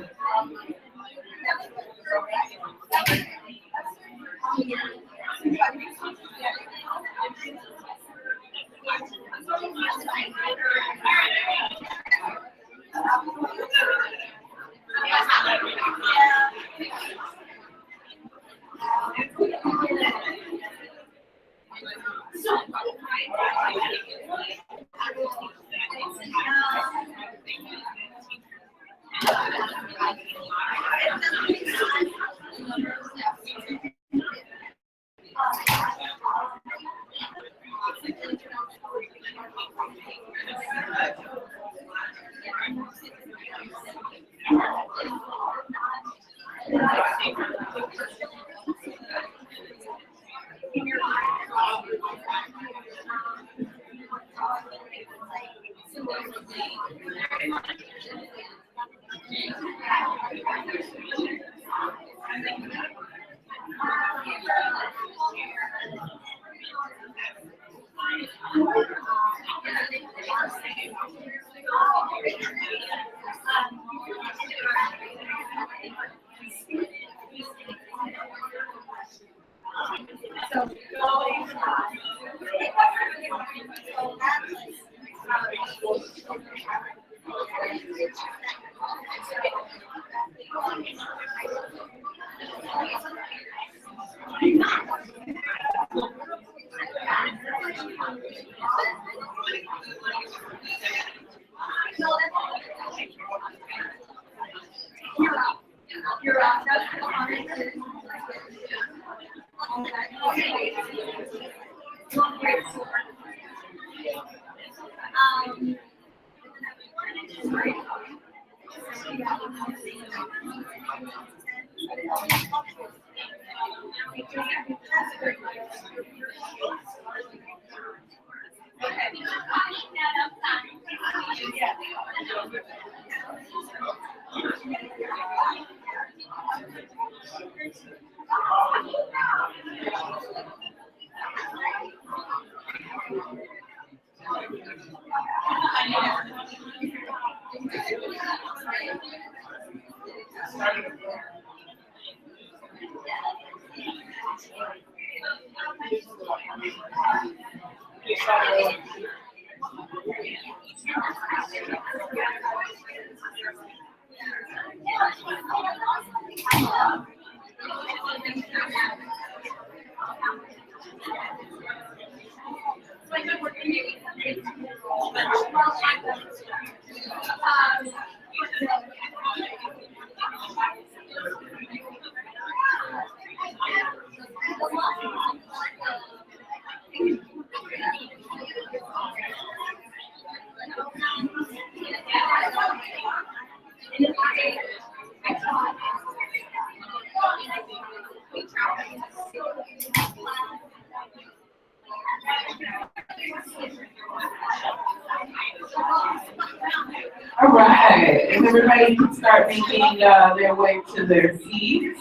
All right, if everybody can start making their way to their seats,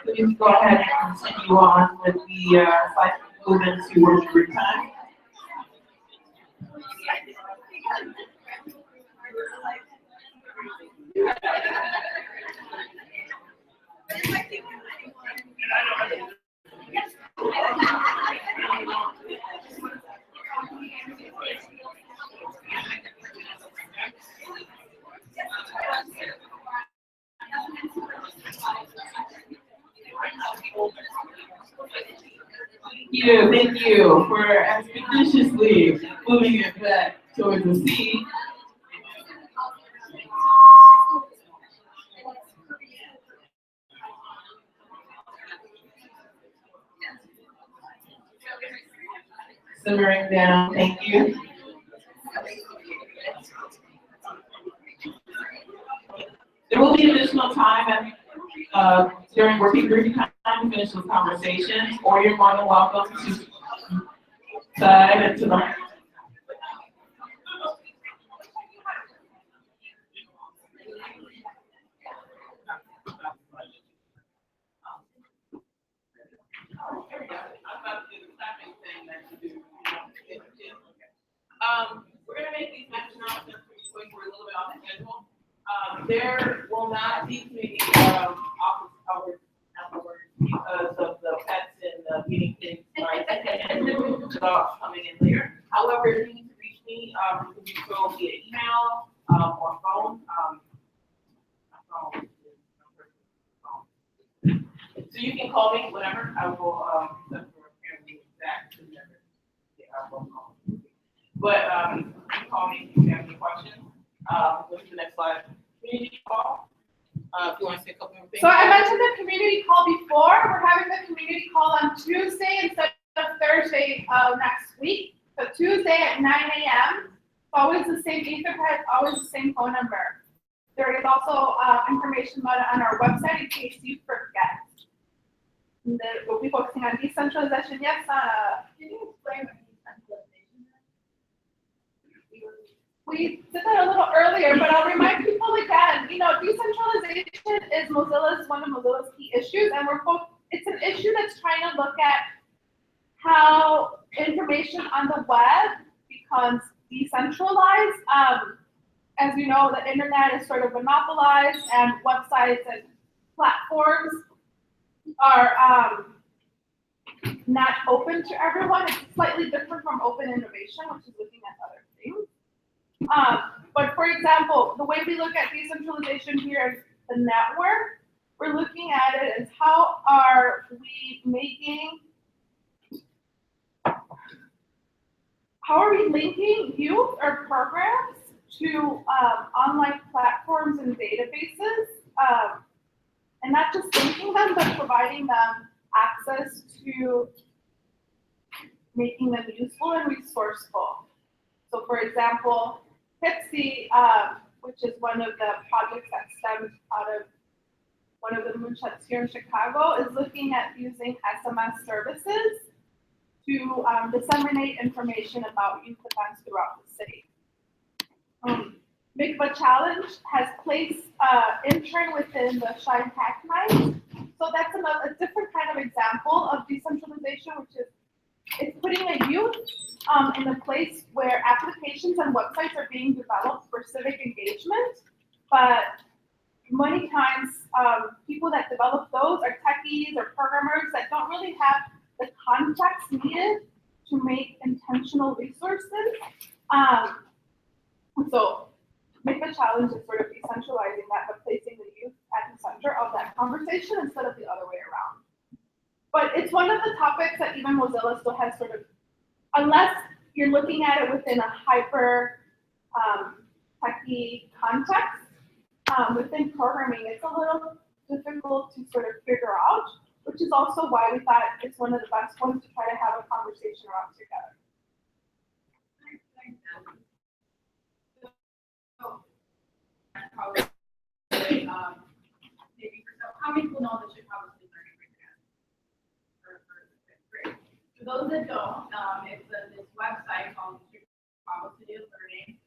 please go ahead and continue on with the cycle movement to worship group time. Thank you for expeditiously moving it back towards the seat. Simmering down, thank you. There will be additional time during working group time, finish those conversations, or you're more than welcome to side and to the. We're gonna make these next announcements pretty quick. We're a little bit off the schedule. There will not be community office hours afterwards because of the pets and the meeting things, right? And the dogs coming in later. However, if you need to reach me, you can do so via email or phone. So you can call me whenever. I will send for apparently back to never. Yeah, I will call. But you can call me if you have any questions. Go to the next slide. Community call. If you want to say a couple more things. So I mentioned the community call before. We're having the community call on Tuesday instead of Thursday next week. So Tuesday at 9 a.m. Always the same Etherpad, always the same phone number. There is also information about it on our website in case you forget. We'll be focusing on decentralization. Yes, Can you explain what decentralization is? we did that a little earlier, but I'll remind people again, decentralization is one of Mozilla's key issues, and it's an issue that's trying to look at how information on the web becomes decentralized. As you know, the internet is sort of monopolized, and websites and platforms are not open to everyone. It's slightly different from open innovation, which is looking at other things. But for example, the way we look at decentralization here is the network. We're looking at it as how are we linking youth or programs to online platforms and databases, and not just linking them, but providing them access to making them useful and resourceful. So for example, Pipsy, which is one of the projects that stems out of one of the moonshots here in Chicago, is looking at using SMS services to disseminate information about youth events throughout the city. Mikva Challenge has placed intern within the Shine Hack Night. So that's a different kind of example of decentralization, which is it's putting a youth in a place where applications and websites are being developed for civic engagement, but many times people that develop those are techies or programmers that don't really have the context needed to make intentional resources. So Make a Challenge is sort of decentralizing that, but placing the youth at the center of that conversation instead of the other way around. But it's one of the topics that even Mozilla still has sort of, unless you're looking at it within a hyper techie context, within programming, it's a little difficult to sort of figure out, which is also why we thought it's one of the best ones to try to have a conversation around together. Probably, maybe for some, how many people know the Chicago City Learning Program? Great. For those that don't, it's this website called Chicago City of Learning.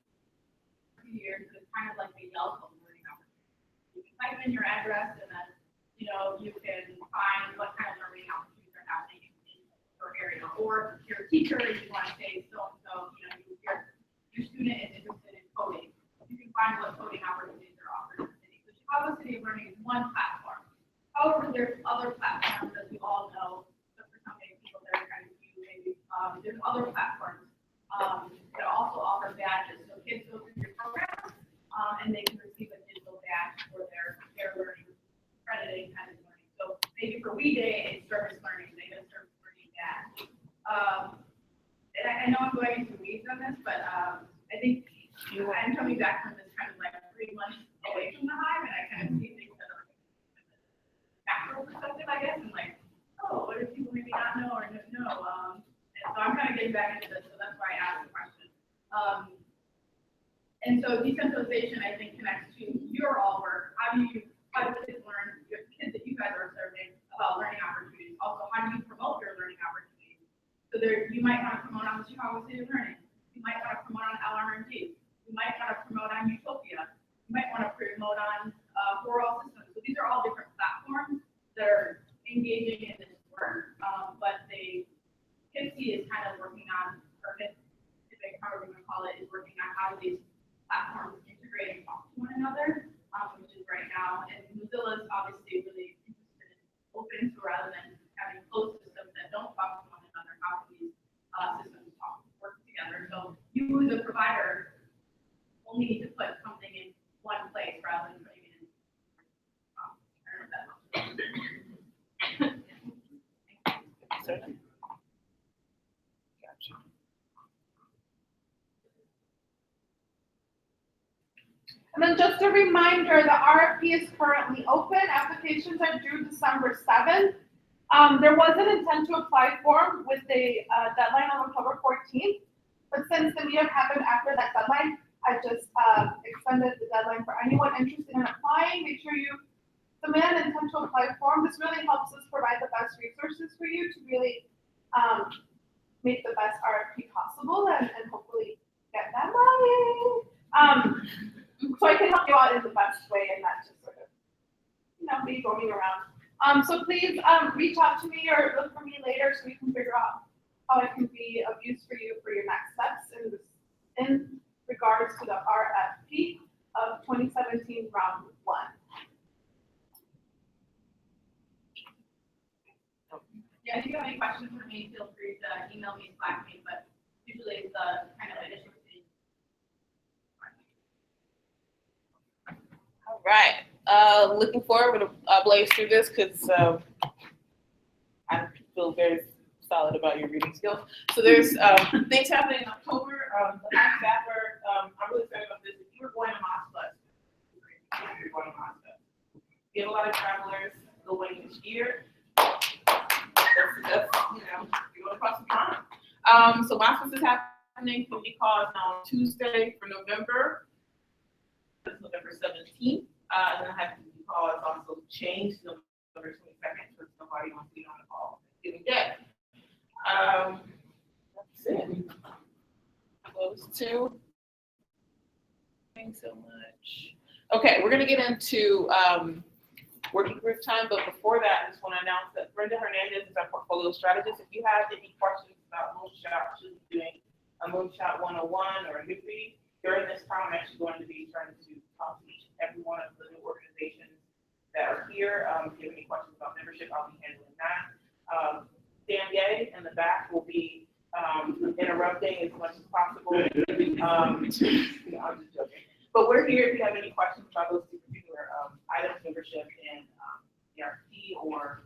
Years, it's kind of like a Yelp of learning opportunities. You can type in your address, and then you can find what kind of learning opportunities are happening in your area. Or if you're a teacher and you want to say so, your student is interested in coding. You can find what coding opportunities are offered in the city. So Chicago City of Learning is one platform. However, there's other platforms, as we all know, but for some people that are kind of new, maybe there's other platforms that also offer badges. So kids go through your program and they can receive a digital badge for their learning, accrediting kind of learning. So maybe for We Day, it's service learning, they get a service learning badge. And I know I'm going into weeds on this, but I think I'm coming back from this kind of like 3 months away from the Hive, and I kind of see things that are macro perspective, I guess, and like, oh, what do people maybe not know or know? And so I'm kind of getting back into this, so that's why I asked the question. And so decentralization, I think, connects to your all work. How do kids learn? You have kids that you guys are serving about learning opportunities. Also, how do you promote your learning opportunities? So there, you might want to promote on the Chicago City of Learning. You might want to promote on LRMG. You might want to promote on Utopia. You might want to promote on Rural Systems. So these are all different platforms that are engaging in this work, but HIPC is kind of working on, or HIPC, however you want to call it, is working on how these platforms integrate and talk to one another, which is right now. And Mozilla is obviously really interested in open, so rather than having closed systems that don't talk to one another, how can these systems work together? So you as a provider only need to put something in one place rather than putting it in. I don't know if that helps. And then just a reminder, the RFP is currently open. Applications are due December 7th. There was an intent to apply form with the deadline on October 14th, but since the meetup happened after that deadline, I just extended the deadline for anyone interested in applying. Make sure you submit an intent to apply form. This really helps us provide the best resources for you to really make the best RFP possible and hopefully get that money. So I can help you out in the best way and not just sort of, me roaming around. So please reach out to me or look for me later so we can figure out how it can be of use for you for your next steps in regards to the RFP of 2017 round 1. Yeah, if you have any questions for me, feel free to email me, Slack me, but usually it's the kind of initial thing. All right. Looking forward to blaze through this because I feel very solid about your reading skills. So there's things happening in October. The Hive Staffer, I'm really excited about this. If you were going to Mosfest, you're going to Mosfest. We have a lot of travelers going this year. That's you're going across the pond. So Mosfest is happening. Community call is on Tuesday for November. That's November 17th. And then I have to call is also changed to November 22nd because somebody wants to be on the call. Thanksgiving Day. That's it. Those two. Thanks so much. Okay, we're gonna get into working group time, but before that, I just want to announce that Brenda Hernandez is our portfolio strategist. If you have any questions about Moonshot, she'll be doing a Moonshot 101 or a Hippie. During this time, I'm actually going to be trying to talk to each and every one of the new organizations that are here. If you have any questions about membership, I'll be handling that. Dan Ye in the back will be interrupting as much as possible. I'm just joking. But we're here if you have any questions about those two particular items, membership and ERP or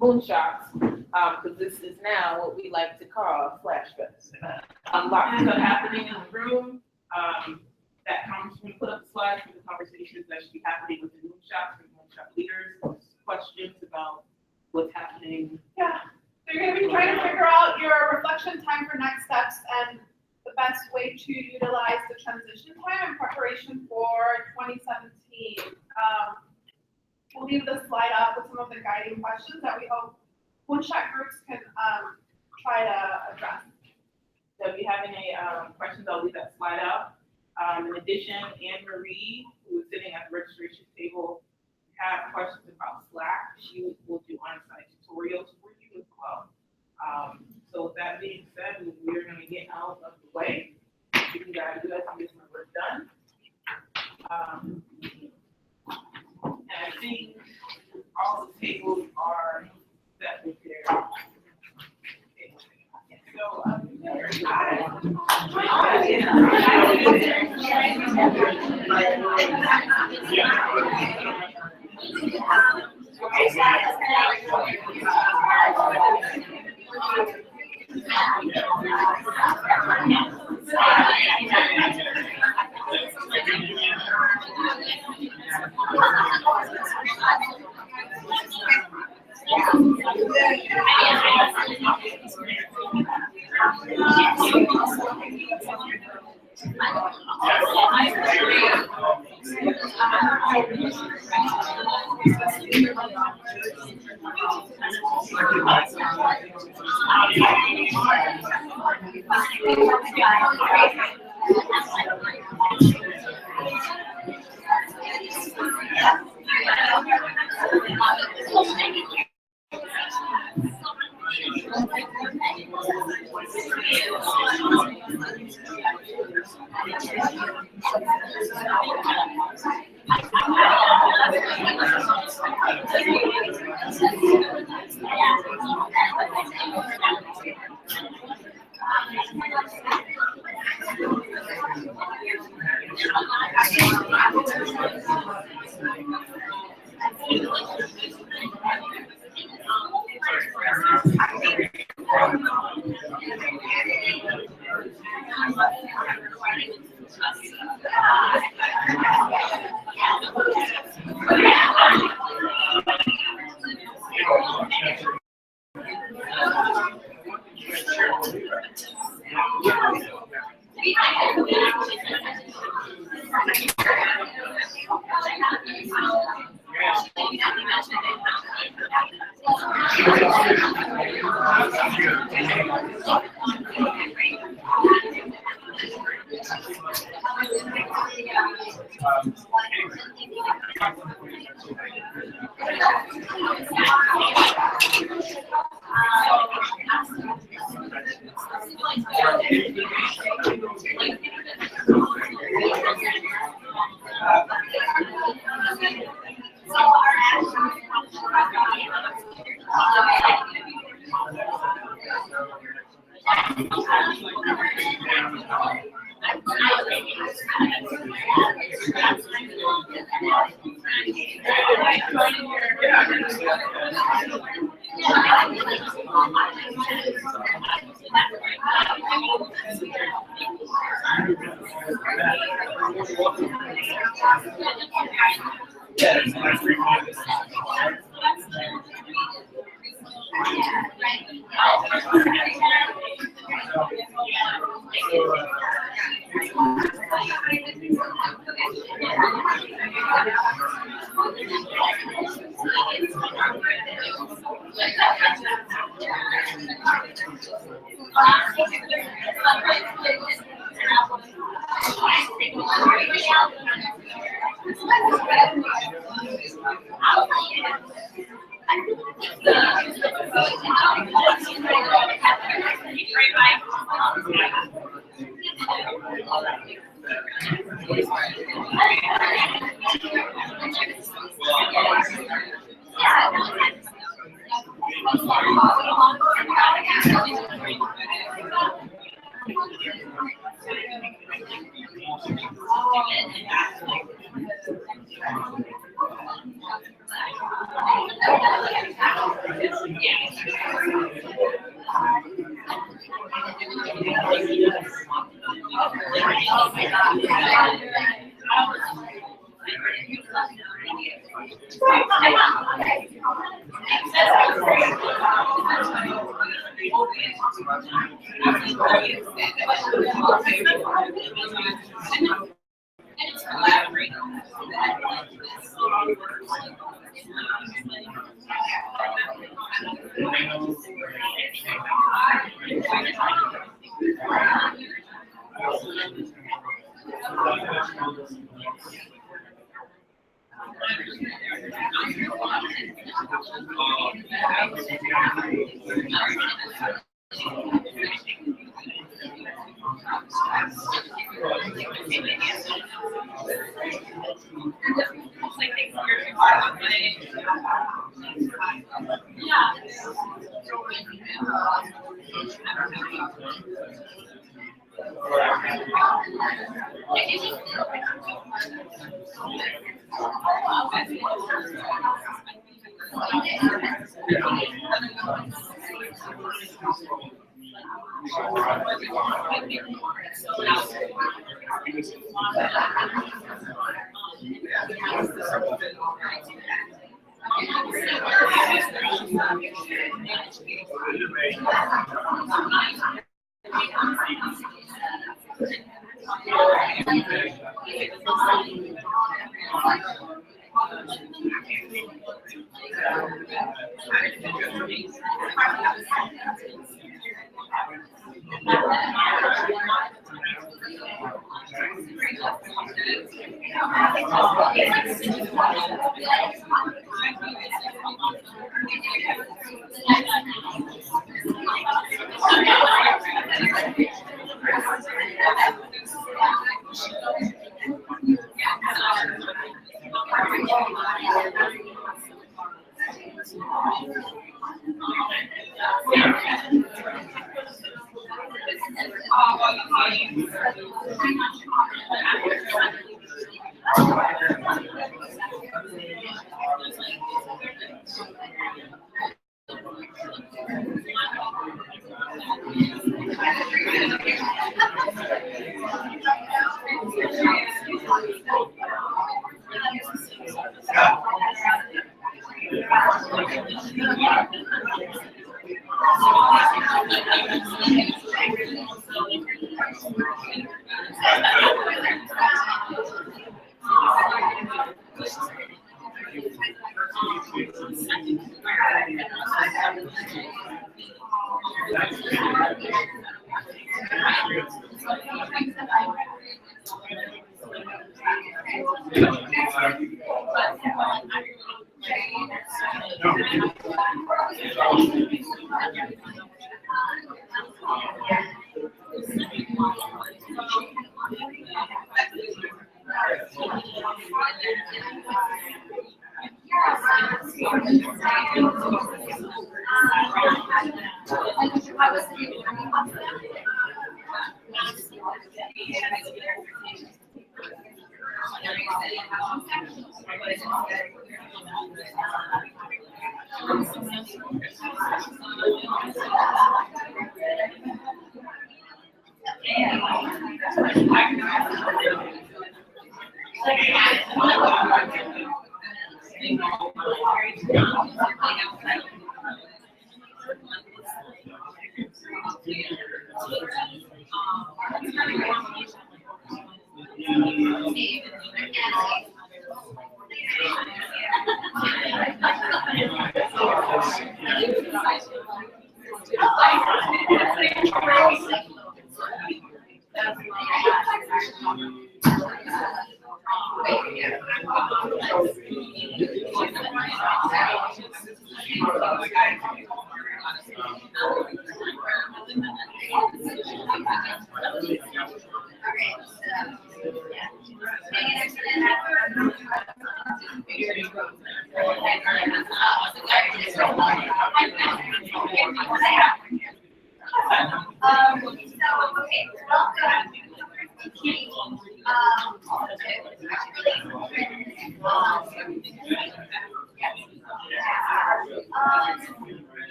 moonshots, because this is now what we like to call Flash Fest. Lots of stuff happening in the room. That comes when we put up the slides for the conversations that should be happening with the moonshots and moonshot leaders. Questions about what's happening. Yeah. So you're going to be trying to figure out your reflection time for next steps and the best way to utilize the transition time in preparation for 2017. We'll leave the slide up with some of the guiding questions that we hope moonshot groups can try to address. So if you have any questions, I'll leave that slide up. In addition, Anne Marie, who is sitting at the registration table, have questions about Slack. She will do on-site tutorials for you as well. So with that being said, we're going to get out of the way. You can guys do that and get some work done. And I think all the tables are set with their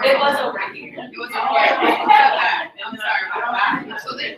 It was over here. It was over here. I'm sorry about that. So they.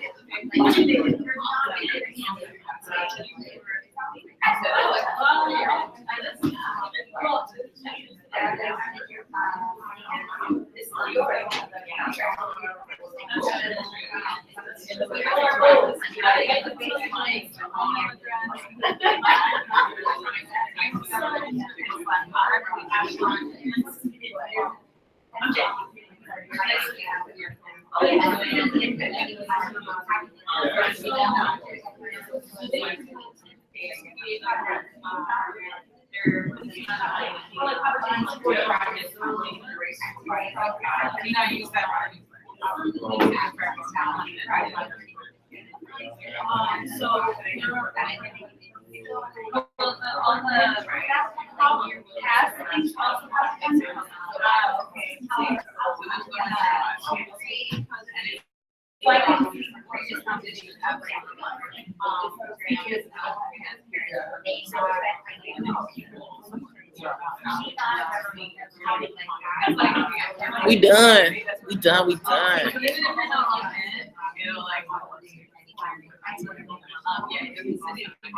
We done. We done. Yeah, you can send it to me.